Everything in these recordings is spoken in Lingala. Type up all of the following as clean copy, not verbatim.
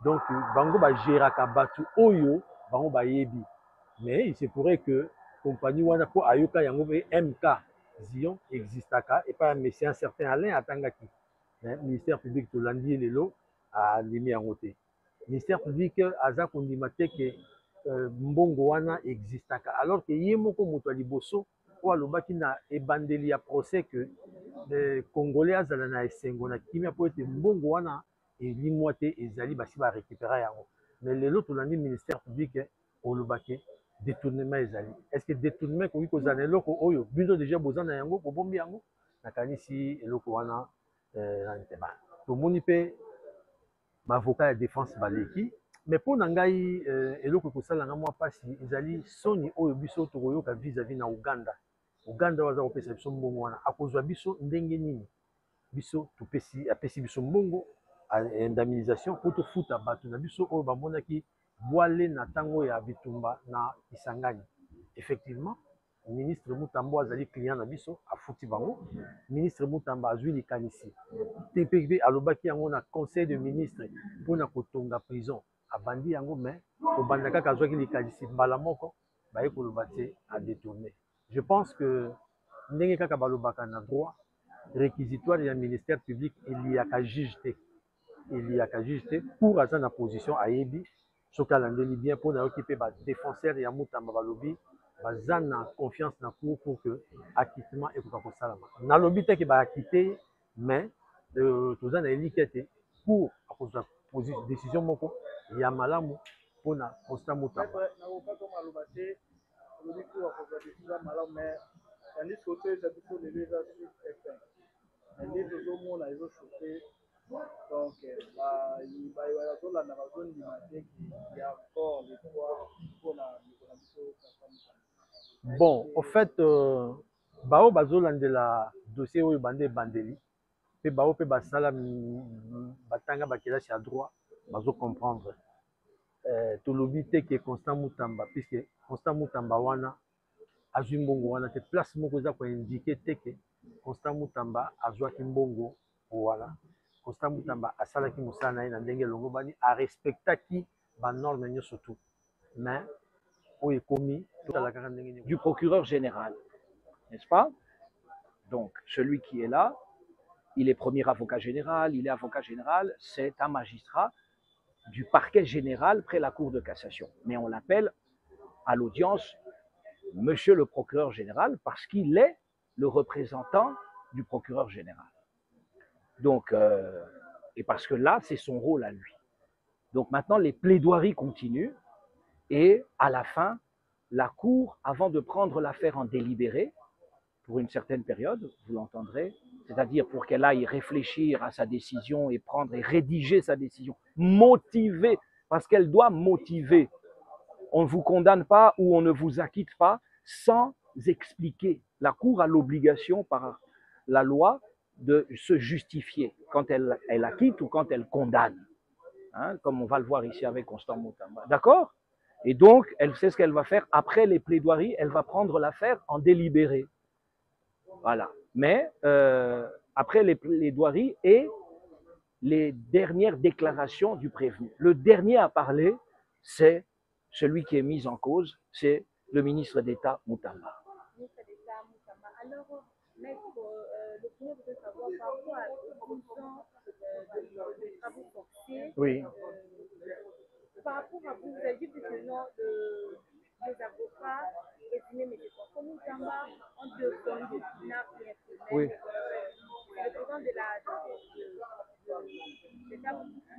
Donc, bango ba géraka batu oyo, bango ba yebi. Mais il se pourrait que compagnie wana po ayoka yango MK Zion existaka et pas mais c'est un certain Alain Atangaki. Ministère public de l'Andi lelo a limi yango te. Ministère public aza kondima te que mbongo wana existaka alors que ye moko moto liboso o alobaki na ebandeli ya procès que congolais azala na esengo na kimia po ete mbongo wana elimwa te ezali basi ba récupérer yango. Mais lelo tolandi ministère public olobaki détournement ezali. Est-ce que détournement koki kozana eloko oyo bino déjà bozana yango bobombi yango nakanisi eloko wana na nteba tomoni mpe bavocat ya défense baleki mais mpo na ngai eloko ekosalanga mwa mpasi ezali soni oyo biso tokoyoka vis-à-vis na uganda uganda oyo aza kopesa biso mbongo wana akozwa biso ndenge nini biso apesi biso mbongo indemnisation mpo tofuta bato na biso oyo bamonaki bwale na ntango ya bitumba na Kisangani. Effectivement ministre Mutambo azali client na biso afuti bango ministre Mutamba azwi likanisi TPV alobaki yango na conseil de ministre mpona kotonga prison abandi yango mais kobanda kaka azwaki likanisi mbala moko baye koloba te a détourné. Je pense que ndenge kaka balobaka na droit réquisitoire ya ministère public eliaka juge te pour aza na position ayebi soki alandeli bien mpona yoki mpe badéfenseur ya Mutamba balobi baza na confiance na cour pour que acquittement ekoka kosalama nalobi te ke baakite mais toza na eliki te pour akozwa décision moko ya malamu mpona Constant Mutamba. Bon, au fait, bao bazolandela dossier oyo bande bandeli pe bao pe basala batanga bakelasi ya droit bazo comprendre tolobi te ke Constant Mutamba puisque Constant Mutamba wana azwi mbongo wana te place moko eza koindike te ke Constant Mutamba azwaki mbongo wana Constant Mutamba asalaki mosala na ye na ndenge elongo bani arespectaki banorme nyonso tout mais oyo ekomi totalaka ndenge du procureur général, n'est-ce pas? Donc celui qui est là, il est premier avocat général, il est avocat général, c'est un magistrat du parquet général près la cour de cassation. Mais on l'appelle à l'audience monsieur le procureur général parce qu'il est le représentant du procureur général. Donc, et parce que là, c'est son rôle à lui. Donc maintenant, les plaidoiries continuent et à la fin, la cour, avant de prendre l'affaire en délibéré, pour une certaine période, vous l'entendrez, c'est-à-dire pour qu'elle aille réfléchir à sa décision et prendre et rédiger sa décision, motiver, parce qu'elle doit motiver. On ne vous condamne pas ou on ne vous acquitte pas sans expliquer. La cour a l'obligation par la loi de se justifier quand elle acquitte ou quand elle condamne, hein, comme on va le voir ici avec Constant Mutamba. D'accord? Et donc, elle sait ce qu'elle va faire. Après les plaidoiries, elle va prendre l'affaire en délibéré. Voilà. Mais après les plaidoiries et les dernières déclarations du prévenu. Le dernier à parler, c'est celui qui est mis en cause, c'est le ministre d'État Mutamba. Alors, maître, le premier veut savoir par rapport à 12 ans de travaux forcés. Oui. Par rapport à vous, vous avez dit que non, les avocats estimés, mais c'est comme Mutamba, en demande de n'a rien fait. Oui. Le président de l'État,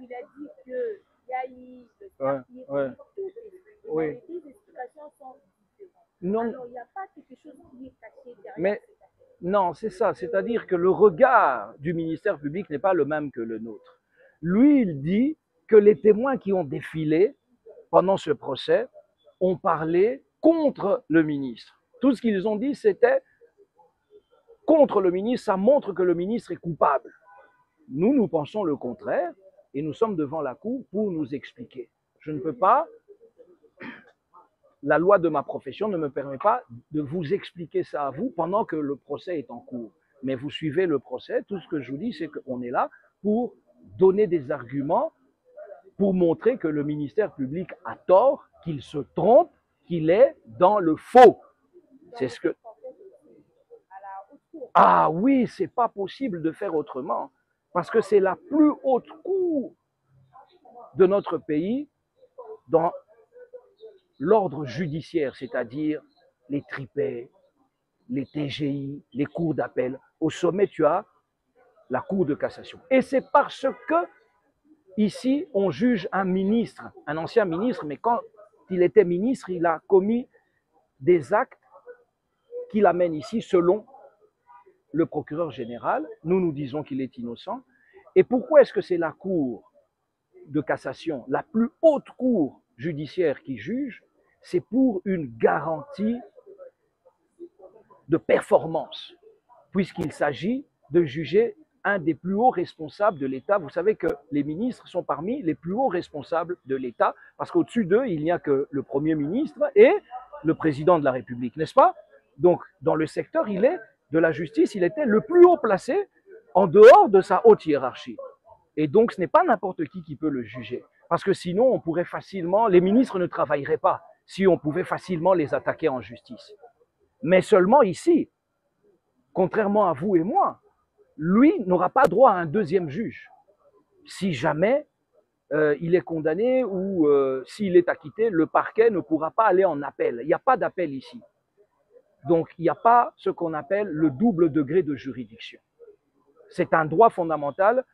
il a dit qu'il y a eu le papier, oui. les explications sont différentes. Non. Alors, il n'y a pas quelque chose qui est caché derrière. Mais non, c'est ça. C'est-à-dire que le regard du ministère public n'est pas le même que le nôtre. Lui, il dit que les témoins qui ont défilé pendant ce procès ont parlé contre le ministre. Tout ce qu'ils ont dit, c'était contre le ministre. Ça montre que le ministre est coupable. Nous, nous pensons le contraire et nous sommes devant la cour pour nous expliquer. Je ne peux pas, la loi de ma profession ne me permet pas de vous expliquer ça à vous pendant que le procès est en cours. Mais vous suivez le procès, tout ce que je vous dis, c'est qu'on est là pour donner des arguments pour montrer que le ministère public a tort, qu'il se trompe, qu'il est dans le faux. C'est ce que... Ah oui, c'est pas possible de faire autrement, parce que c'est la plus haute cour de notre pays dans l'ordre judiciaire, c'est-à-dire les tripets, les TGI, les cours d'appel. Au sommet, tu as la Cour de cassation. Et c'est parce que ici, on juge un ministre, un ancien ministre, mais quand il était ministre, il a commis des actes qui l'amènent ici selon le procureur général. Nous disons qu'il est innocent. Et pourquoi est-ce que c'est la Cour de cassation, la plus haute cour judiciaire qui juge? C'est pour une garantie de performance, puisqu'il s'agit de juger un des plus hauts responsables de l'État. Vous savez que les ministres sont parmi les plus hauts responsables de l'État, parce qu'au-dessus d'eux, il n'y a que le Premier ministre et le Président de la République, n'est-ce pas? Donc, dans le secteur de la justice, il était le plus haut placé en dehors de sa haute hiérarchie. Et donc, ce n'est pas n'importe qui peut le juger. Parce que sinon, on pourrait facilement, les ministres ne travailleraient pas si on pouvait facilement les attaquer en justice. Mais seulement ici, contrairement à vous et moi, lui n'aura pas droit à un deuxième juge. Si jamais il est condamné ou s'il est acquitté, le parquet ne pourra pas aller en appel. Il n'y a pas d'appel ici. Donc, il n'y a pas ce qu'on appelle le double degré de juridiction. C'est un droit fondamental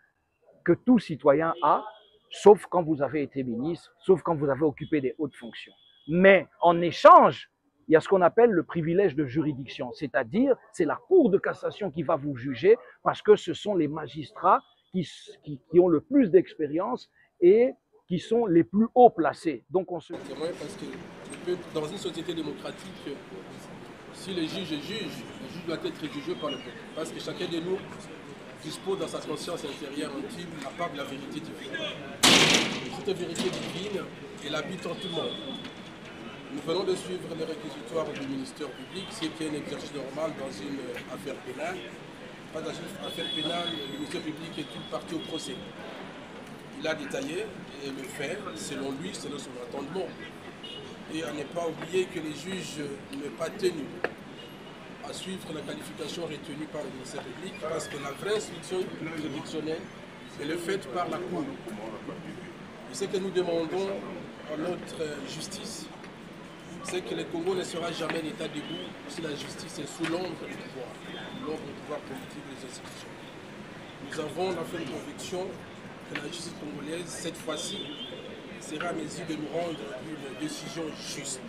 que tout citoyen a, sauf quand vous avez été ministre, sauf quand vous avez occupé des hautes fonctions. Mais en échange, il y a ce qu'on appelle le privilège de juridiction, c'est-à-dire c'est la Cour de cassation qui va vous juger parce que ce sont les magistrats qui ont le plus d'expérience et qui sont les plus haut placés. Donc on se... C'est vrai parce que dans une société démocratique, si le juge doit être jugé par le peuple. Parce que chacun de nous dispose dans sa conscience intérieure intime la part de la vérité divine. Cette vérité divine, elle habite en tout le monde. Nous venons de suivre les réquisitoires du ministère public, ce qui est un exercice normal dans une affaire pénale. Pas dans une affaire pénale, le ministère public est une partie au procès. Il a détaillé le fait, selon lui, selon son entendement. Et à ne pas oublier que les juges n'est pas tenu à suivre la qualification retenue par le ministère public parce que la vraie instruction juridictionnelle est faite par la Cour. Et ce que nous demandons à notre justice, c'est que le Congo ne sera jamais un État debout si la justice est sous l'ombre du pouvoir politique des institutions. Nous avons la ferme conviction que la justice congolaise, cette fois-ci, sera à mesure de nous rendre une décision juste.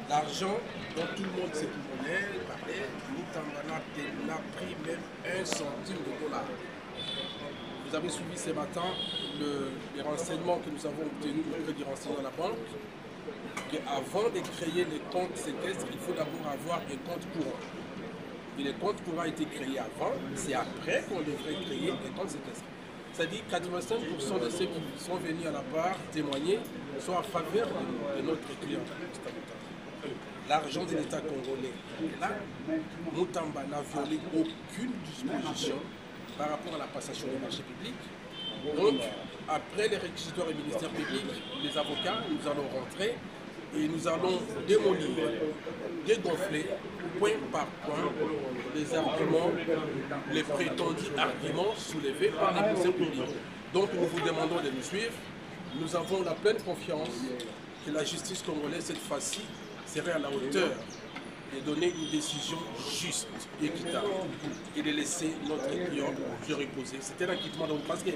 L'argent dont tout le monde sait parlait, Moutambana n'a pris même 1 centime de dollar. Vous avez suivi ce matin les renseignements que nous avons obtenus auprès du renseignement de la banque, qu'avant de créer les comptes séquestres, il faut d'abord avoir un compte courant. Et le compte courant a été créé avant, c'est après qu'on devrait créer les comptes séquestres. C'est-à-dire 85% de ceux qui sont venus à la barre témoigner sont en faveur de notre client. L'argent de l'État congolais est là. Moutamba n'a violé aucune disposition par rapport à la passation des marchés publics. Donc, après les réquisitoires et ministères publics, les avocats, nous allons rentrer et nous allons démolir, dégonfler, point par point, les arguments, les prétendus arguments soulevés par les ministères publics. Donc, nous vous demandons de nous suivre. Nous avons la pleine confiance que la justice congolaise, cette fois-ci, serait à la hauteur de donner une décision juste et équitable et de laisser notre client se reposer. C'est un acquittement donc parce que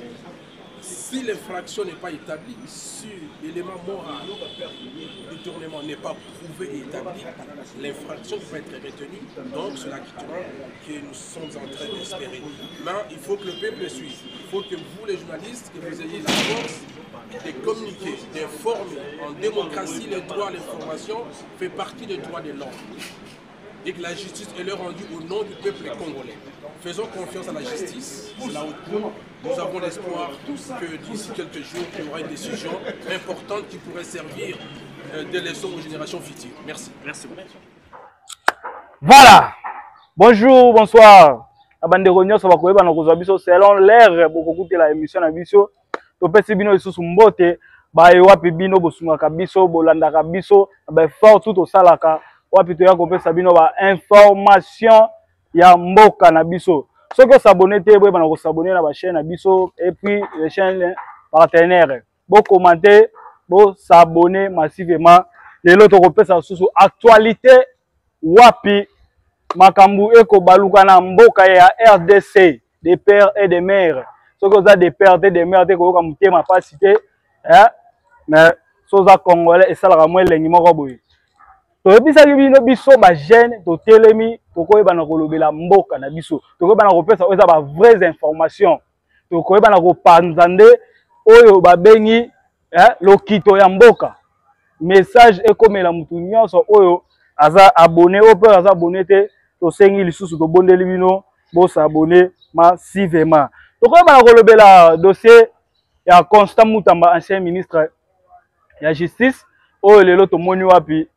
si l'infraction n'est pas établie, si l'élément moral du tournement n'est pas prouvé et établi, l'infraction peut être retenue. Donc c'est l'acquittement que nous sommes en train d'espérer. Mais il faut que le peuple suive. Il faut que vous, les journalistes, que vous ayez la force de communiquer, d'informer. En démocratie, le droit à l'information fait partie des droits de l'homme. Et que la justice est leur rendue au nom du peuple congolais. Faisons confiance à la justice, c'est la haute cour. Nous avons l'espoir que d'ici quelques jours, il y aura une décision importante qui pourrait servir de leçon aux générations futures. Merci. Merci beaucoup. Voilà. Bonjour, bonsoir. Selon l'air, beaucoup de la émission à Bisso. topesi bino lisusu mbote baye wapi bino bosungaka biso bolandaka biso ba effort tout osalaka wapi toya kopesa bino ba information ya mboka na biso soki osabone te boyeba na kosabone na ba chaîne na biso et puis les chaînes partenaires bo commenter bo s'abonner massivement lelo tokopesa lisusu actualité wapi makambu eko baluka na mboka ya RDC des pères et des mères soki oza des pères et des mères te koyoka motema pasi te mais soza congolais esalaka mwa elengi moko boye toyebisaki bino biso bagene totelemi tokoyeba na kolobela mboka na biso tokoyeba na kopesa oyo eza ba vraies informations tokoyeba na kopanza nde oyo babengi lokito ya mboka message ekomela mutu nyonso oyo aza abonné oyo mpe aza abonné te tosengi lisusu tobondeli bino bosabone massivement tokoyeba na kolobela dossier ya Constant Mutamba ancien ministre ya justice oyo lelo tomoni wapi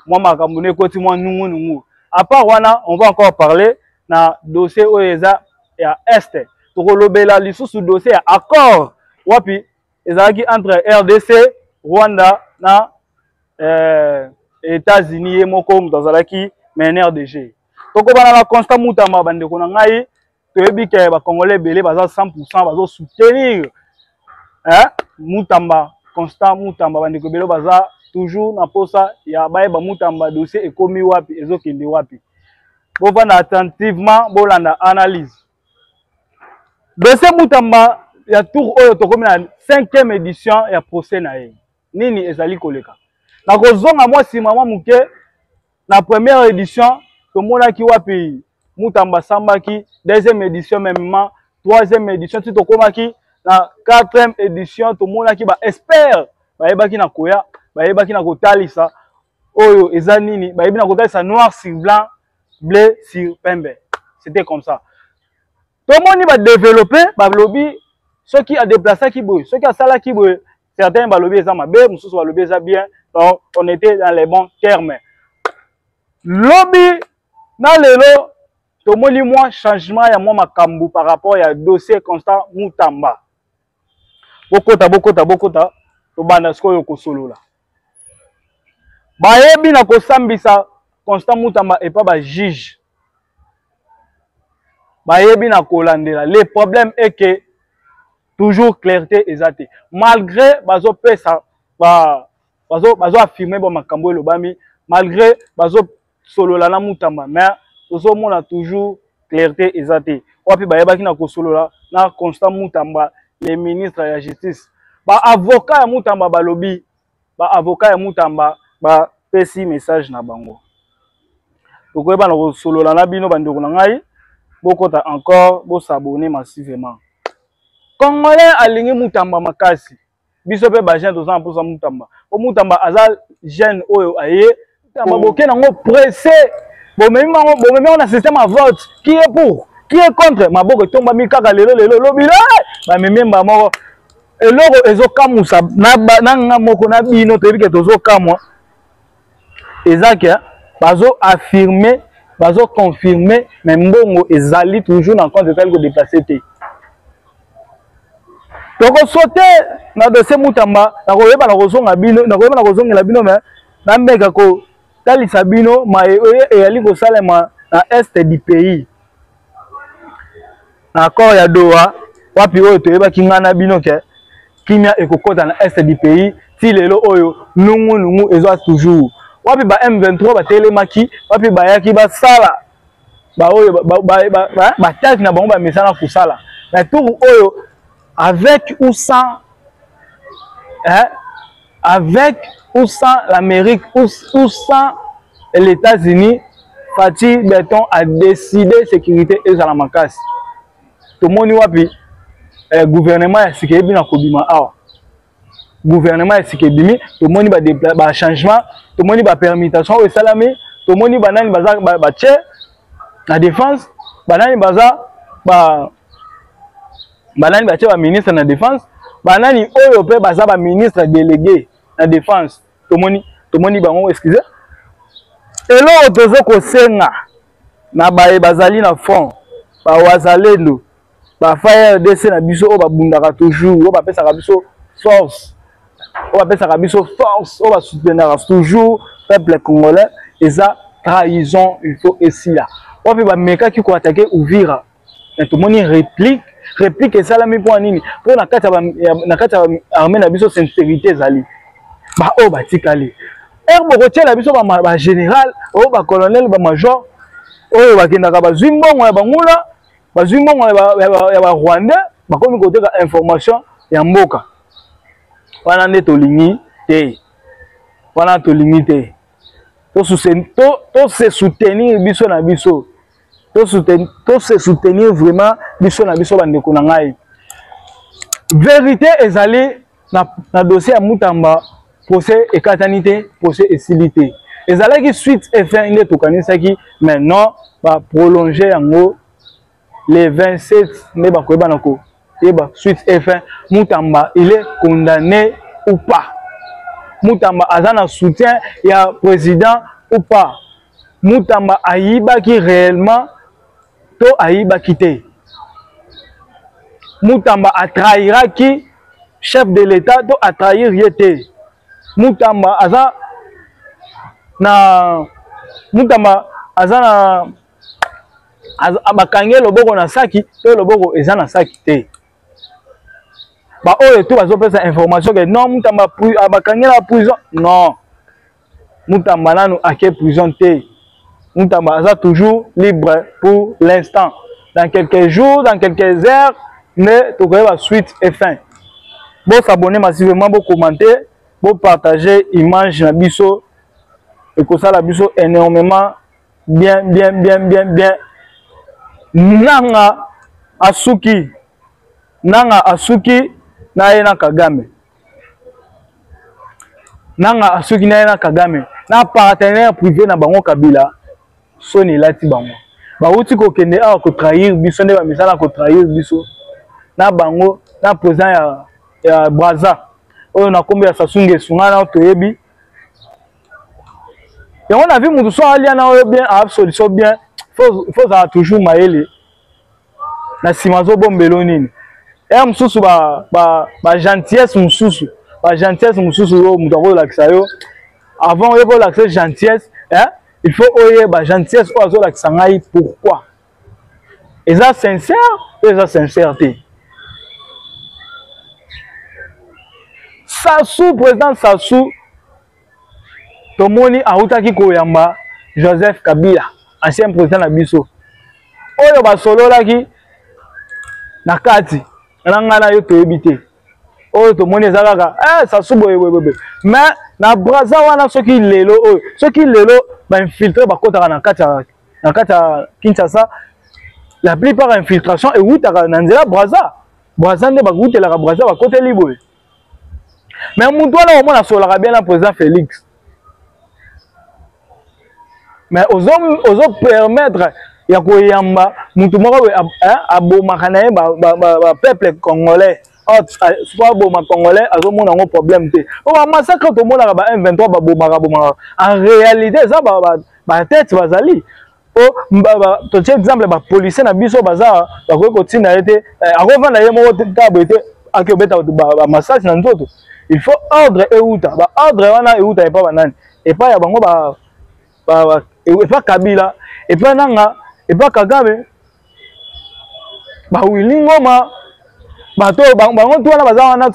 mwa makambo ne koti mwa nungu à part wana on va encore parler na dossier oyo eza ya este tokolobela lisusu dossier ya accord wapi ezalaki entre RDC Rwanda na États-Unis ye moko mutu azalaki meneur de jeu tokobana na Constant Mutamba bandeko na ngai toyebi ke ba congolais belé baza 100% bazo soutenir Mutamba Constant Mutamba bandeko belé baza toujours na posa ya bayeba Mutamba dossier ekomi wapi ezokende wapi bovanda attentivement bolanda analyse dossier Mutamba ya tour oyo tokomi na 5e édition ya procès na ye nini ezali koleka na kozonga mwa sima mwa muke na première édition tomonaki wapi Mutamba sambaki 2e édition même 3e édition ti tokomaki na 4e édition tomonaki ba expert bayebaki na koya bayebaki na kotalisa oyo eza nini bayebi na kotalisa noir sur blanc bleu sur pembe c'était comme ça tomoni ba développer ba lobby soki a déplacer ki boy soki a sala ki boy certains ba lobby eza mabe mususu ba lobby eza bien donc on était dans les bons termes lobby na lelo tomoni moi changement ya moi makambu par rapport ya dossier Constant Mutamba bokota tobanda sikoyo kosolola bayebi na kosambisa Constant Mutamba et pas ba juge bayebi na kolandela le problème est que toujours clarté ezate malgré bazo pesa bazo affirmer ba makambo elobami malgré bazo solola na Mutamba mais tozo mona toujours clarté ezate wapi bayebaki na kosolola na Constant Mutamba les ministres de la justice ba avocat ya Mutamba balobi ba avocat ya Mutamba ba pesi message na bango tokoyeba na kosolola na bino bandeko na ngai bokota encore bo s'abonner massivement congolais alingi Mutamba makasi biso pe ba jeune tozana posa Mutamba o Mutamba aza jeune oyo aye Mutamba boke nango pressé bomemi on a système à vote qui est pour qui est contre maboko tomba mikaka lelo lobila ba mememba moko eloko ezokamusa na nga moko na bino toyebi ke tozokamwa ezaki bazo affirmer bazo confirmer mais mbongo ezali toujours na compte tel que déplacer te toko sauter na dossier Mutamba na koyeba na kozonga bino na koyeba na kozongela bino mais na mbeka ko talisa bino ma eyali kosalema na est du pays na accord ya Doha wapi oyo toyebaki nga na bino ke kimia ekokota na est du pays ti lelo oyo nungu ezo toujours wapi ba M23 batelemaki wapi bayaki basala ba oyo ba tête na bango ba mesana kusala mais tout oyo avec ou sans avec ou sans l'Amérique ou sans les États-Unis Fati Beton a décidé sécurité et la makasi tout le monde wapi gouvernement ya sikebi na kobima awa gouvernement ya sikebimi tout le monde ba changement tout le monde ba permutation au salami tout le monde banani baza ba tche la défense banani baza banani ba tche ba ministre na défense banani oyo pe baza ba ministre délégué na défense tout le monde bango excusez elo tozo ko senga na bazali na fond ba wazalendo ba FARDC na biso o ba bundaka toujours o ba pesa ka biso force o ba pesa ka biso force o ba soutenir toujours peuple congolais et ça trahison il faut ici là o pe ba meka ki ko attaquer Uvira et tout monde réplique et ça la mi pour nini pour na kata armée na biso sincérité zali ba o ba tikali boko tia la biso ba général o ba colonel ba major o ba kendaka ba zwimbongo ya bangula ba zwimbongo ya ba Rwandais ba komi koteka information ya mboka wana nde tolingi te wana tolingi te to se soutenir biso na biso to se soutenir vraiment biso na biso bandeko na ngai vérité ezali na dossier ya Mutamba procès ekatani te procès esili te ezalaki suite effet nde tokanisaki maintenant ba prolonger yango le 27 nde bakoyeba na ko yeba suite effet Mutamba il est condamné ou pas Mutamba aza na soutien ya président ou pas Mutamba ayibaki réellement to ayibaki te Mutamba atrahiraki chef de l'état to atrahir yete Mutamba aza na bakange loboko na saki to loboko eza na saki te ba oyo to bazopesa information que non Mutamba bakange la prison non Mutamba nanu ake prison te Mutamba aza toujours libre pour l'instant dans quelques jours dans quelques heures mais tokoyeba suite et fin bon s'abonner massivement bon commenter bon partager image na biso et que ça la biso énormément bien nanga asuki na yena Kagame nanga asuki na yena Kagame na partenaire privé na bango Kabila soni lati bango ba uti ko kende a ko trahir biso nde ba misala ko trahir biso na bango na président ya Braza oyo na kombe ya Sasunge sungana toyebi et on a vu mutu so ali na oyo bien a solution bien faut ça toujours maele na simazo bombelo nini et mususu ba gentillesse mususu o mutu ko lakisa yo avant yo ko lakisa gentillesse hein il faut oyer ba gentillesse o azo lakisa ngai pourquoi et ça sincère et ça sincérité Sassou président Sassou tomoni autaki koyamba Joseph Kabila ancien président na biso oyo basololaki na kati nanga na yo toyebite oyo tomoni ezalaka Sassou boye mais na Braza wana soki lelo oyo soki lelo ba infiltrer bakotaka na kati ya Kinshasa la plupart infiltration et utaka na nzela Braza nde bakutelaka Braza bakoteli boye mais mutu wana au moins solaka bien na président Félix mais ozo permettre ya koyamba mutu moko abomaka na ye ba peuple congolais soit boma congolais azomona ngo problème te o ba massacre to monaka ba M23 babomaka en réalité ça ba tête bazali o to tiens exemple ba policier na biso baza bakoki kotinda ete akovanda ye moko tabo ete akobeta ba massacre na nzoto il faut ordre euta ba ordre wana euta epa banani epa ya bango epa Kabila epa nanga epa Kagame ba Wilingoma bato bango to wana baza wana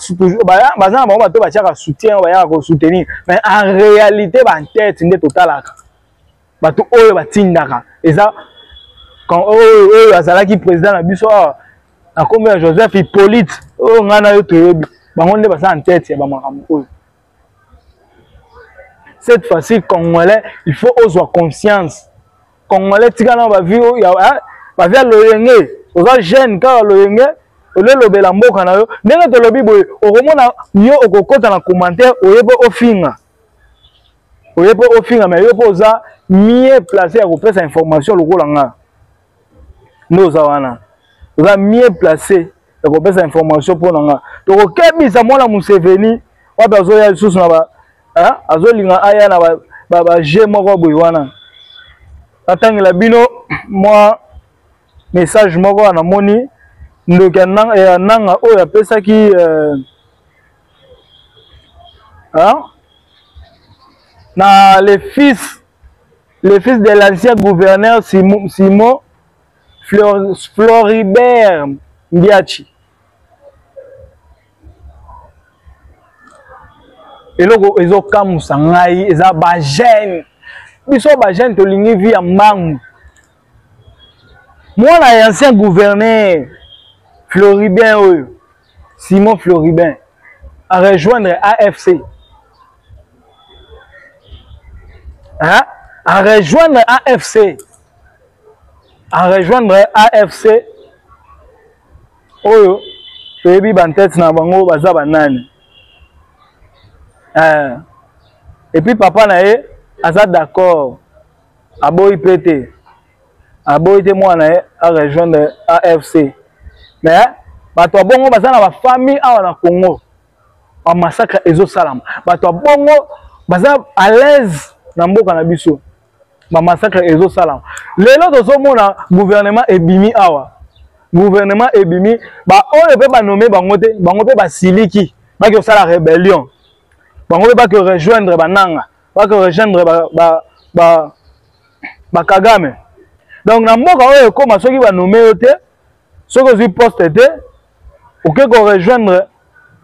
baza na bango bato batiaka soutien bayaka ko soutenir mais en réalité ba tête nde totalaka bato oyo batindaka eza quand oyo azalaki président na biso na kombe ya Joseph Hippolyte oyo ngana yo toyebi bango nde baza en tête ya bamakambo oyo cette fois-ci congolais il faut ozwa conscience congolais tikana ba vie ba vie loyenge oza jeune kaka loyenge olelobela mboka na yo ndenge tolobi boye okomona yo okokota na commentaire oyebe ofinga mais yo po oza mieux placé ya kopesa information lokola nga nde oza wana oza mieux placé ya kopesa information mpona nga tokokebisa mwana Museveni wapi azoya lisusu na azolinga aya na ba je moko boye wana atangela bino mwa message moko na moni ndoki ya nanga oyo apesaki na le fils de l'ancien gouverneur Simon Floribert Mbiachi. Eloko ezokamusa ngai eza ba jeune biso ba jeune tolingi vi ya mbangu. Mwana ya ancien gouverneur Floribert oyo Simon Floribert a rejoindre AFC. Hein? À rejoindre AFC. À rejoindre AFC. Oyo toyebi bantete na bango baza banani. Et puis papa na ye aza d'accord. Aboyi pété. Aboyi te mwana ye à rejoindre AFC. Mais bato bongo baza na ba famille awa na Congo. En massacre ezo salama. Bato bongo baza à l'aise na mboka na biso. Ba massacre ezo salama. Lelo tozo mona gouvernement ebimi awa. Gouvernement ebimi ba oyo pe ba nommer bango te, bango pe ba siliki, ba ke sala rébellion. Bango pe ba ke rejoindre bananga, ba ke rejoindre ba Kagame. Donc na mboka oyo koma soki ba nommer te, soki ozwi poste te, oke ko rejoindre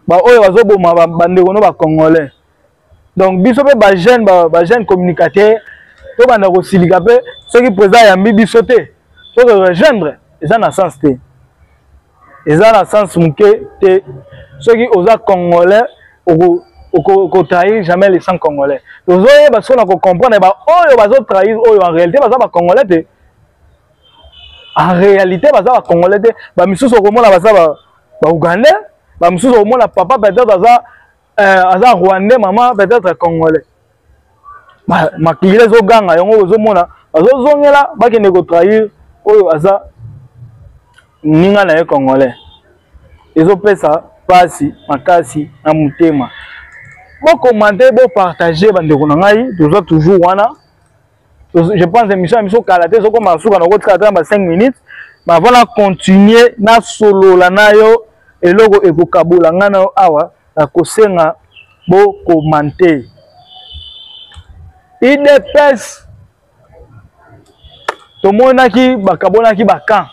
ba oyo bazo boma ba ndeko no ba congolais. Donc biso pe ba jeune communicateur to banda ko silika pe soki président ya mbi biso te, soki rejoindre eza na sens te. Eza na sens muke te. Soki oza congolais oko trahir jamais les 100 congolais. Ozoye ba sona ko comprendre ba oyo bazo trahir oyo en réalité baza ba congolais te. En réalité baza ba congolais te. Ba misusu ko mona baza ba ougandais, ba misusu ko mona papa peut-être aza rwandais, maman peut-être congolais. Makile zo ganga yango ozo mona bazo zongela bakende ko trahir oyo aza ninga na ye congolais. Ezo pesa pasi makasi na mutema. Bon commenter, bon partager bandeko na ngai, toujours wana. Je pense émission émission kalaté zo comme asuka na ko traiter ba 5 minutes. Mais avant de continuer na solo la nayo eloko ekokabula ngana awa na kosenga bo commenter. IDPS tomonaki bakabonaki bakan.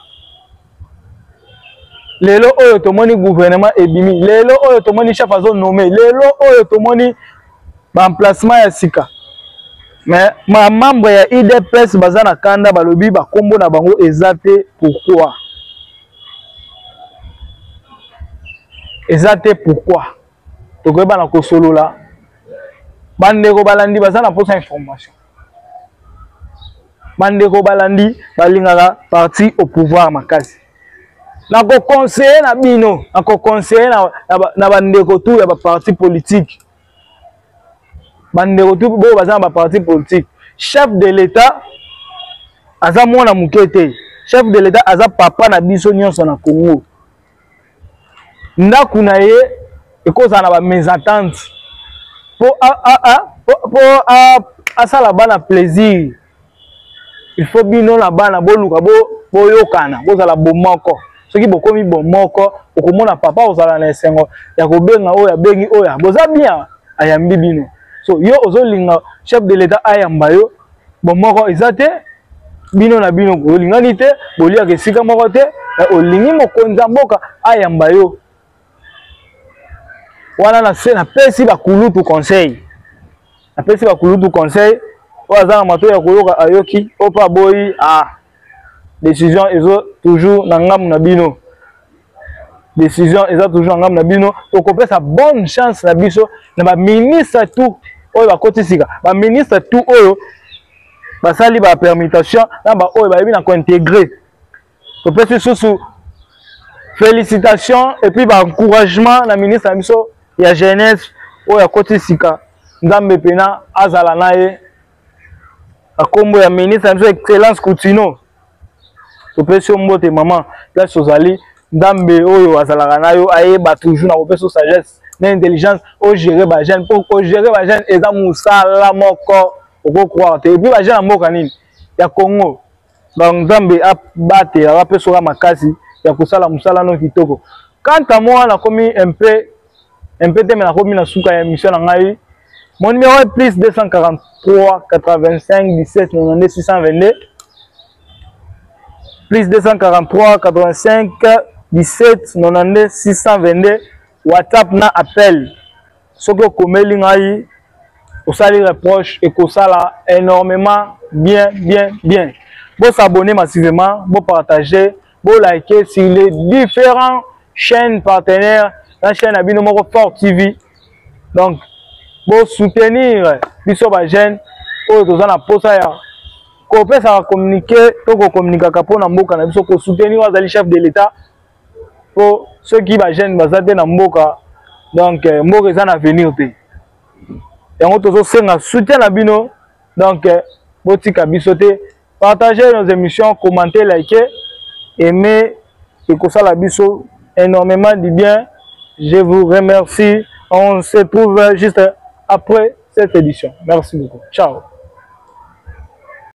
Lelo oyo tomoni gouvernement ebimi, lelo oyo tomoni chef azo nommé, lelo oyo tomoni ba emplacement ya sika. Mais ma membre ya IDPS baza na kanda balobi ba kombo na bango ezate pourquoi. Ezate pourquoi. Tokoyeba na kosolola. Bandeko balandi baza na posa information. Bandeko balandi balingaka parti au pouvoir makasi. Nako conseiller na bino, nako conseiller na bandeko tout ya ba parti politique. Bandeko tout bo baza na ba parti politique. Chef de l'État aza mwana mukete. Chef de l'État aza papa na biso nyonso na Congo. Ndaku na ye ekoza na ba mésentente. Pour asala bana plaisir. Il faut bino na bana boluka bo yokana, bozala bomoko. Soki bokomi bomoko, okomona papa ozala na esengo ya kobenga oya bengi oya. Boza bien ayambi bino. So yo ozolinga chef de l'État ayamba yo bomoko ezate bino na bino kolingani te, bolia ke sika moko te, olingi mokonza mboka ayamba yo. Wana na se na pesi ba kulutu conseil. Na pesi ba kulutu conseil, oza mato ya koyoka ayoki, opa boyi décision ezo toujours na ngamu na bino. Décision ezo toujours na ngamu na bino. Okopesa bonne chance na biso na ba ministre tout oyo ba kotisika. Ba ministre tout oyo basali ba permutation na ba oyo ba yebi na ko intégrer. Kopesa susu félicitations et puis ba encouragement na ministre na biso ya jeunesse oyo kotisika. Nzambe pena azala naye. Akombo ya ministre na biso excellence Coutinho. Topesi mbote maman place ozali ndambe oyo azalaka nayo ayeba toujours na kopesa sagesse na intelligence o gérer ba jeune pour ko gérer ba jeune eza musala moko oko croire te et puis ba jeune mboka nini ya Congo donc ndambe abate apesa makasi ya kosala musala no kitoko. Quant à moi, na komi un peu te na komi na suka ya émission na ngai. Mon numéro est plus 243 85 17 92 622. Plus 243 85 17 92 622. WhatsApp na appel. Ce que komeli ngai osali reproche et kosala énormément bien. Vous s'abonner massivement, vous partager, vous liker sur les différentes chaînes partenaires, la chaîne Abino Fort TV. Donc, vous soutenir biso ba jeune oyo toza na posa ya kopesa communiquer to ko communiquer kapo na mboka na biso ko soutenir wazali chef de l'état pour ceux qui ba jeune bazate na mboka. Donc mboka eza na avenir te. Yango tozo senga soutien na bino. Donc botika biso te, partagez nos émissions, commentez, likez, aimez et que ça la biso énormément du bien. Je vous remercie. On se trouve juste après cette édition. Merci beaucoup. Ciao.